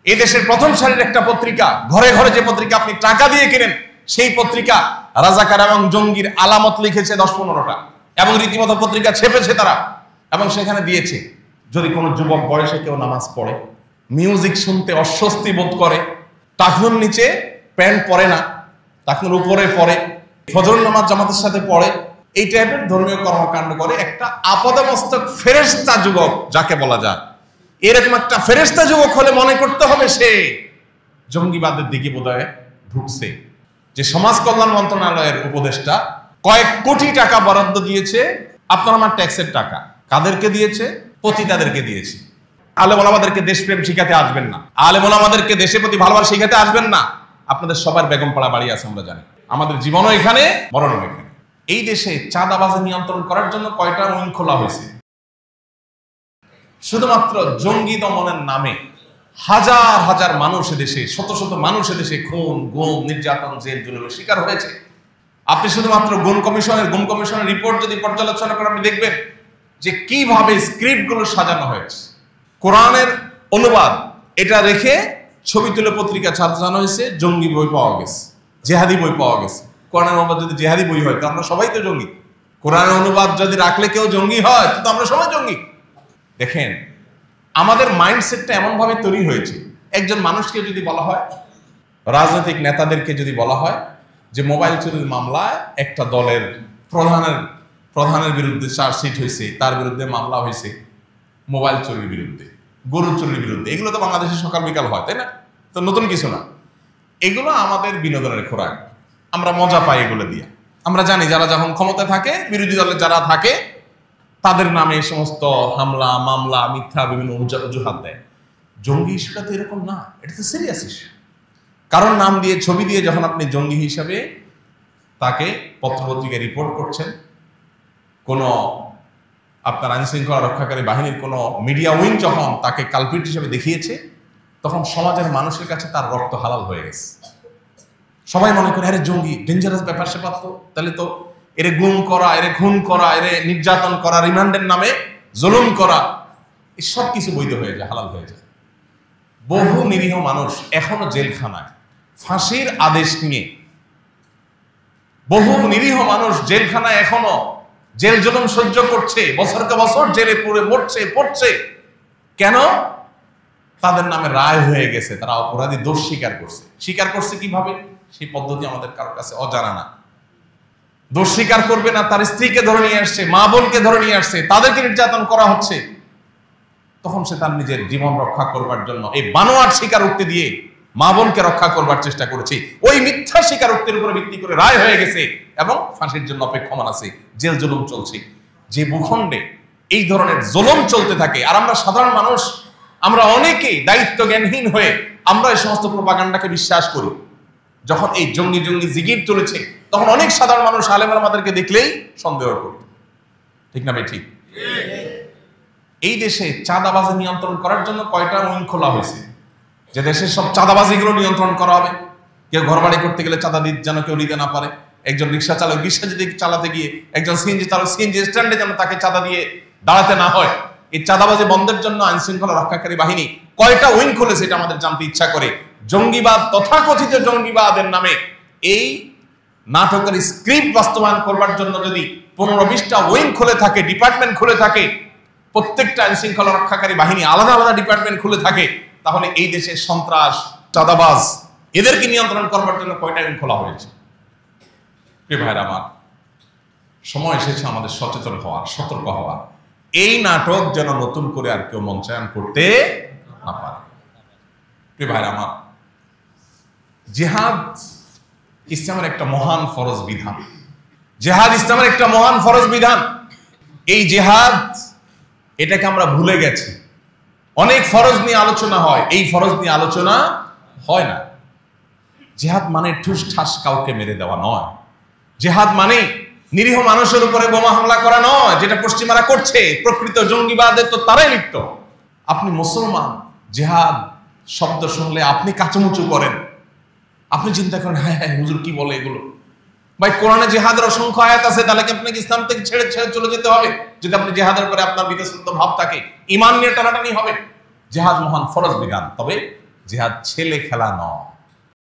এই দেশের প্রথম সারির একটা পত্রিকা, ঘরে ঘরে যে পত্রিকা আপনি টাকা দিয়ে কেনেন, সেই পত্রিকা রাজাকার এবং জঙ্গির আলামত লিখেছে 10-15টা, এবং রীতিমতো পত্রিকা ছেপেছে তারা, এবং সেখানে দিয়েছে যদি কোনো যুবক বয়সে কেউ নামাজ পড়ে, মিউজিক শুনতে অস্বস্তি বোধ করে, টাকনুর নিচে প্যান্ট পরে না, টাকনুর উপরে পড়ে, ফজর নামাজ জামাতের সাথে পড়ে, এই টাইপের ধর্মীয় কর্মকাণ্ড করে, একটা আপাদমস্তক ফেরেশতা যুবক যাকে বলা যায়, এরকম একটা ফেরেশতা যুবক হলে মনে করতে হবে সে জঙ্গিবাদের দিকে বোধহয় ঢুকছে। যে সমাজ কল্যাণ মন্ত্রণালয়ের উপদেষ্টা কয়েক কোটি টাকা বরাদ্দ দিয়েছে আপনার আমার ট্যাক্সের টাকা, কাদেরকে দিয়েছে? পতিতাদেরকে দিয়েছে। আলেম ওলামাদেরকে দেশপ্রেম শিখাতে আসবেন না, আলেম ওলামাদেরকে দেশের প্রতি ভালোবাসা শিখাতে আসবেন না। আপনাদের সবার বেগমপাড়া বাড়ি আছে, আমরা জানি, আমাদের জীবনও এখানে, মরণও এখানে। এই দেশে চাঁদাবাজি নিয়ন্ত্রণ করার জন্য কয়টা উইং খোলা হয়েছে? শুধুমাত্র জঙ্গি দমনের নামে হাজার হাজার মানুষ দেশে, শত শত মানুষ দেশে খুন, গুম, নির্যাতন, জেল জুলুমের শিকার হয়েছে। আপনি শুধুমাত্র গুম কমিশনের রিপোর্ট যদি পর্যালোচনা করেন, আপনি দেখবেন যে কিভাবে স্ক্রিপ্টগুলো সাজানো হয়েছে। কোরআনের অনুবাদ এটা রেখে ছবি তুলে পত্রিকা সাজানো হয়েছে, জঙ্গি বই পাওয়া গেছে, জেহাদি বই পাওয়া গেছে। কোরআনের অনুবাদ যদি জেহাদি বই হয় তো আমরা সবাই তো জঙ্গি। কোরআনের অনুবাদ যদি রাখলে কেউ জঙ্গি হয় তো আমরা সবাই জঙ্গি। দেখেন, আমাদের মাইন্ডসেটটা এমন ভাবে তৈরি হয়েছে, একজন মানুষকে যদি বলা হয়, রাজনৈতিক নেতাদেরকে যদি বলা হয় যে মোবাইল চুরির মামলায় একটা দলের প্রধানের বিরুদ্ধে চার্জশিট হয়েছে, তার বিরুদ্ধে মামলা হয়েছে মোবাইল চুরির বিরুদ্ধে, গরু চুরির বিরুদ্ধে, এগুলো তো বাংলাদেশে সকাল বিকাল হয়, তাই না? তো নতুন কিছু না, এগুলো আমাদের বিনোদনের খোরাক, আমরা মজা পাই এগুলো দিয়ে। আমরা জানি যারা যখন ক্ষমতায় থাকে, বিরোধী দলে যারা থাকে, তাদের নামে এই সমস্ত হামলা, মামলা, মিথ্যা বিভিন্ন অজুহাত দেয়। জঙ্গি ইস্যুটা তো এরকম না, এটা তো সিরিয়াস ইস্যু। কারণ নাম দিয়ে, ছবি দিয়ে যখন আপনি জঙ্গি হিসাবে তাকে পত্রপত্রিকায় রিপোর্ট করছেন, কোনো আপনার আইনশৃঙ্খলা রক্ষাকারী বাহিনীর কোনো মিডিয়া উইং যখন তাকে কালপিট হিসেবে দেখিয়েছে, তখন সমাজের মানুষের কাছে তার রক্ত হালাল হয়ে গেছে। সবাই মনে করে আরে জঙ্গি ডেঞ্জারাস ব্যাপার স্যাপার, তো তাহলে তো এরে গুম করা, এরে খুন করা, এরে নির্যাতন করা, রিমান্ডের নামে জুলুম করা, এই সব কিছু বৈধ হয়ে যায়, হালাল হয়ে যায়। বহু নিরীহ মানুষ এখনো জেলখানায় ফাঁসির আদেশ নিয়ে, বহু নিরীহ মানুষ জেলখানায় এখনো জেল জুলুম সহ্য করছে, বছরকে বছর জেলে পুড়ে মরছে, পড়ছে। কেন? তাদের নামে রায় হয়ে গেছে, তারা অপরাধী, দোষ স্বীকার করছে। স্বীকার করছে কিভাবে? সেই পদ্ধতি আমাদের কারোর কাছে অজানা না। দোষ স্বীকার করবে না, তার স্ত্রীকে ধরে নিয়ে আসছে, মা বোনকে ধরে নিয়ে আসছে, তাদেরকে নির্যাতন করা হচ্ছে। তখন সে তার নিজের জীবন রক্ষা করবার জন্য এই বানোয়াট স্বীকারোক্তি দিয়ে মা বোনকে রক্ষা করবার চেষ্টা করেছে। ওই মিথ্যা স্বীকারোক্তির উপরে ভিত্তি করে রায় হয়ে গেছে এবং ফাঁসির জন্য অপেক্ষমান আছে, জেল জুলুম চলছে। যে ভূখণ্ডে এই ধরনের জুলুম চলতে থাকে, আর আমরা সাধারণ মানুষ, আমরা অনেকেই দায়িত্ব জ্ঞানহীন হয়ে আমরা এই সমস্ত প্রোপাগান্ডাকে বিশ্বাস করি। যখন এই জঙ্গি জিগির চলেছে, তখন অনেক সাধারণ মানুষ আলেম ওলামাদেরকে দেখলেই সন্দেহ করত। ঠিক না ভাই? ঠিক। এই দেশে চাঁদাবাজি নিয়ন্ত্রণ করার জন্য কয়টা উইং খোলা হয়েছে, যে দেশের সব চাঁদাবাজিগুলো নিয়ন্ত্রণ করা হবে। কেউ ঘর বাড়ি করতে গেলে চাঁদা যেন কেউ নিতে না পারে, একজন রিক্সা চালক রিক্সা যদি চালাতে গিয়ে, একজন সিএনজি চালক সিএনজি স্ট্যান্ডে যেন তাকে চাঁদা দিয়ে দাঁড়াতে না হয়। এই চাঁদাবাজি বন্ধের জন্য আইন শৃঙ্খলা রক্ষাকারী বাহিনী কয়টা উইং খুলেছে এটা আমাদের জানতে ইচ্ছা করে। জঙ্গিবাদ, তথাকথিত জঙ্গিবাদের নামে এই নাটকের স্ক্রিপ্ট বাস্তবায়ন করবার জন্য যদি 15-20টা উইং খুলে থাকে, ডিপার্টমেন্ট খুলে থাকে, প্রত্যেকটা আইন শৃঙ্খলা রক্ষাকারী বাহিনী আলাদা আলাদা ডিপার্টমেন্ট খুলে থাকে, তাহলে এই দেশের সন্ত্রাস, চাঁদাবাজ, এদেরকে নিয়ন্ত্রণ করবার জন্য কয়টা উইং খোলা হয়েছে? প্রিয় ভাইরা আমার, সময় এসেছে আমাদের সচেতন হওয়ার, সতর্ক হওয়ার। এই নাটক যেন নতুন করে আর কেউ মঞ্চায়ন করতে না পারে। প্রিয় ভাইরা আমার, জিহাদ ইসলামের একটা মহান ফরজ বিধান। জিহাদ ইসলামের একটা মহান ফরজ বিধান। এই জিহাদ, এটাকে আমরা ভুলে গেছি। অনেক ফরজ নিয়ে আলোচনা হয়, এই ফরজ নিয়ে আলোচনা হয় না। জিহাদ মানে ঠুস ঠাস কাউকে মেরে দেওয়া নয়। জিহাদ মানে নিরীহ মানুষের উপরে বোমা হামলা করা নয়, যেটা পশ্চিমারা করছে। প্রকৃত জঙ্গিবাদে তো তারাই লিপ্ত। আপনি মুসলমান, জিহাদ শব্দ শুনলে আপনি কাচুমুচু করেন, আপনি চিন্তা করেন হ্যাঁ হ্যাঁ হুজুর কি বলে এগুলো। ভাই, কোরআনে জিহাদের অসংখ্য আয়াত আছে, তাহলে কি আপনাকে ইসলাম থেকে ছেড়ে চলে যেতে হবে? যদি আপনি জিহাদের উপরে আপনার বিতশ্রদ্ধ ভাব থাকে, ঈমান নিয়ে টানাটানি হবে। জিহাদ মহান ফরজ বিধান, তবে জিহাদ ছেলে খেলা নয়।